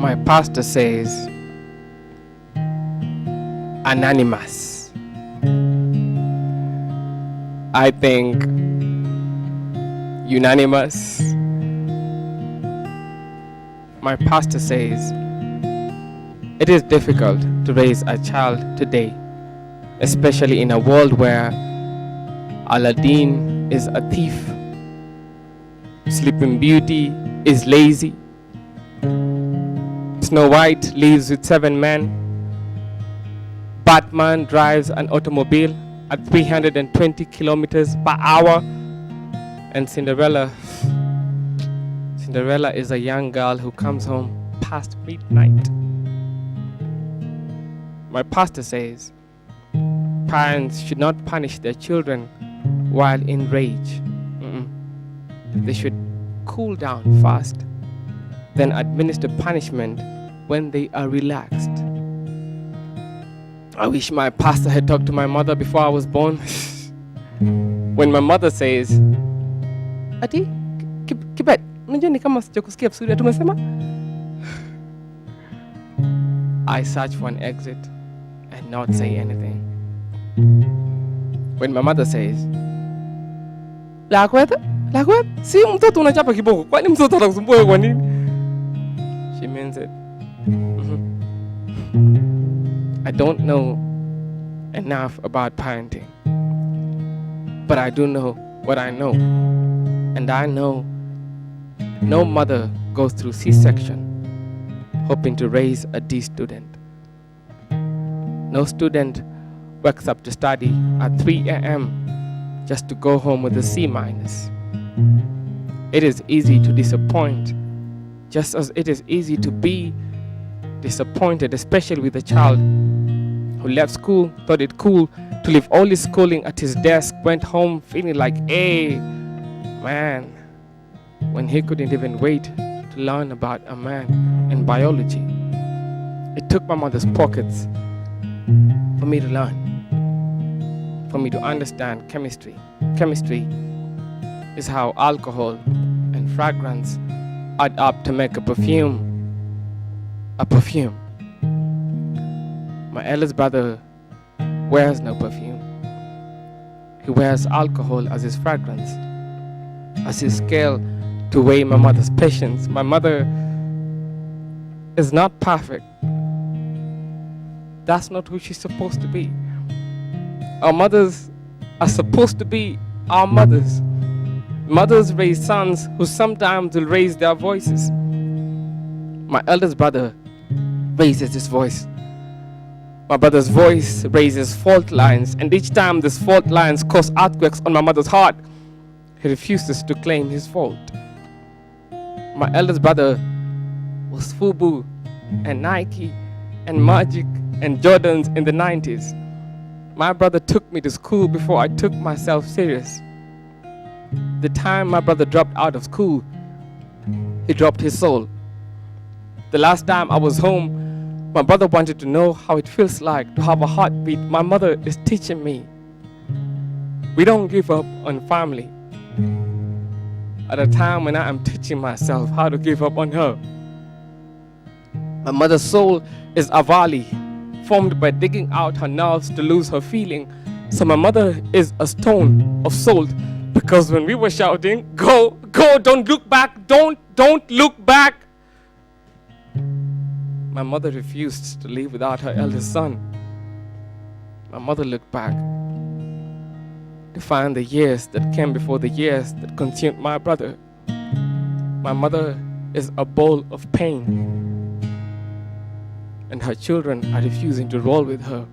My pastor says anonymous. I think unanimous. My pastor says it is difficult to raise a child today, especially in a world where Aladdin is a thief, Sleeping Beauty is lazy, Snow White lives with 7 men, Batman drives an automobile at 320 kilometers per hour, and Cinderella is a young girl who comes home past midnight. My pastor says parents should not punish their children while in rage. They should cool down first, then administer punishment when they are relaxed. I wish my pastor had talked to my mother before I was born. When my mother says, Ati, kibet, unajua ni kama sijakusikia vizuri tumesema? I search for an exit and not say anything. When my mother says, Lakweta, si mtoto unachapa kiboko, kwani mtoto anakusumbua kwa nini? She means it. I don't know enough about parenting, but I do know what I know. And I know no mother goes through C-section hoping to raise a D student. No student wakes up to study at 3 a.m. just to go home with a C-. It is easy to disappoint, just as it is easy to be disappointed, especially with a child who left school, thought it cool to leave all his schooling at his desk, went home feeling like, hey, man, when he couldn't even wait to learn about a man and biology. It took my mother's pockets for me to learn, for me to understand chemistry. Chemistry is how alcohol and fragrance add up to make a perfume. My eldest brother wears no perfume. He wears alcohol as his fragrance, as his scale to weigh my mother's patience. My mother is not perfect. That's not who she's supposed to be. Our mothers are supposed to be our mothers. Mothers raise sons who sometimes will raise their voices. My eldest brother raises his voice. My brother's voice raises fault lines, and each time these fault lines cause earthquakes on my mother's heart, he refuses to claim his fault. My eldest brother was FUBU and Nike and Magic and Jordans in the 90s. My brother took me to school before I took myself serious. The time my brother dropped out of school, he dropped his soul. The last time I was home, my brother wanted to know how it feels like to have a heartbeat. My mother is teaching me. We don't give up on family. At a time when I am teaching myself how to give up on her. My mother's soul is a valley formed by digging out her nerves to lose her feeling. So my mother is a stone of salt, because when we were shouting, go, don't look back, don't look back, my mother refused to leave without her eldest son. My mother looked back to find the years that came before the years that consumed my brother. My mother is a bowl of pain, and her children are refusing to roll with her.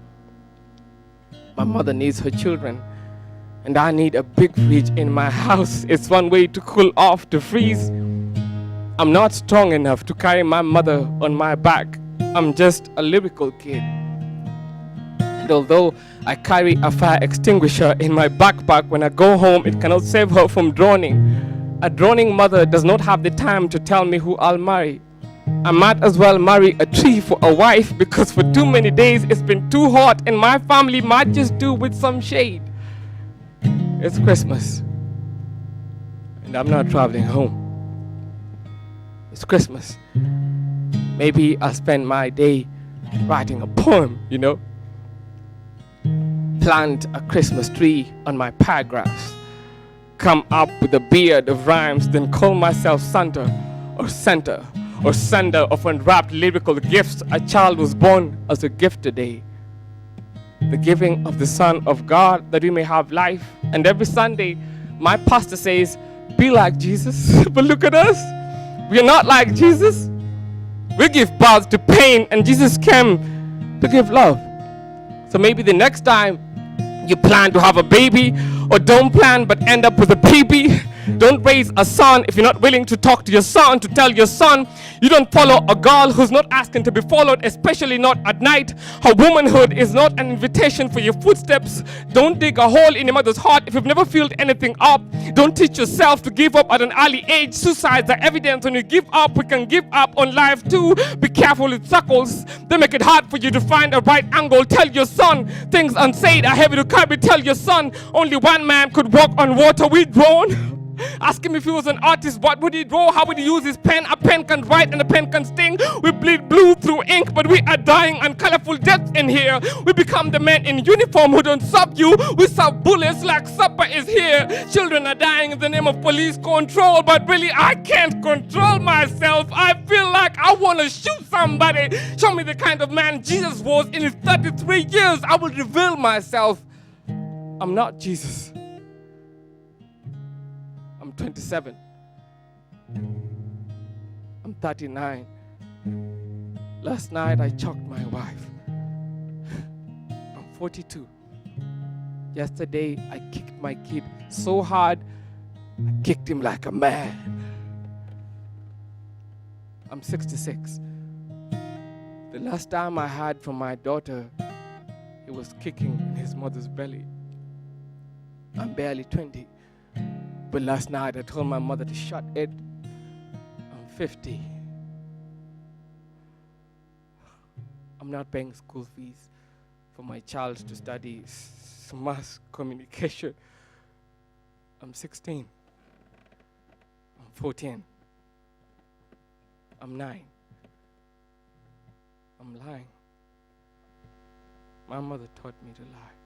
My mother needs her children, and I need a big fridge in my house. It's one way to cool off, to freeze. I'm not strong enough to carry my mother on my back. I'm just a lyrical kid. And although I carry a fire extinguisher in my backpack when I go home, it cannot save her from drowning. A drowning mother does not have the time to tell me who I'll marry. I might as well marry a tree for a wife, because for too many days it's been too hot and my family might just do with some shade. It's Christmas and I'm not traveling home. It's Christmas Maybe I'll spend my day writing a poem, plant a Christmas tree on my paragraphs, come up with a beard of rhymes, then call myself Santa or Center or sender of unwrapped lyrical gifts. A child was born as a gift today, the giving of the Son of God, that we may have life. And every Sunday, my pastor says, be like Jesus. But look at us. We are not like Jesus. We give birth to pain, and Jesus came to give love. So maybe the next time you plan to have a baby, or don't plan but end up with a baby, don't raise a son if you're not willing to talk to your son, to tell your son you don't follow a girl who's not asking to be followed, especially not at night. Her womanhood is not an invitation for your footsteps. Don't dig a hole in your mother's heart if you've never filled anything up. Don't teach yourself to give up at an early age. Suicide's the evidence. When you give up, we can give up on life too. Be careful with circles. They make it hard for you to find a right angle. Tell your son things unsaid are heavy to carry. Tell your son only one man could walk on water. We drown. Ask him if he was an artist, what would he draw? How would he use his pen? A pen can write and a pen can sting. We bleed blue through ink, but we are dying on colorful deaths in here. We become the men in uniform who don't serve you. We serve bullets like supper is here. Children are dying in the name of police control, but really I can't control myself. I feel like I want to shoot somebody. Show me the kind of man Jesus was in his 33 years. I will reveal myself. I'm not Jesus. I'm 27. I'm 39. Last night I choked my wife. I'm 42. Yesterday I kicked my kid so hard, I kicked him like a man. I'm 66. The last time I heard from my daughter, he was kicking in his mother's belly. I'm barely 20. But last night I told my mother to shut it. I'm 50. I'm not paying school fees for my child to study mass communication. I'm 16. I'm 14. I'm 9. I'm lying. My mother taught me to lie.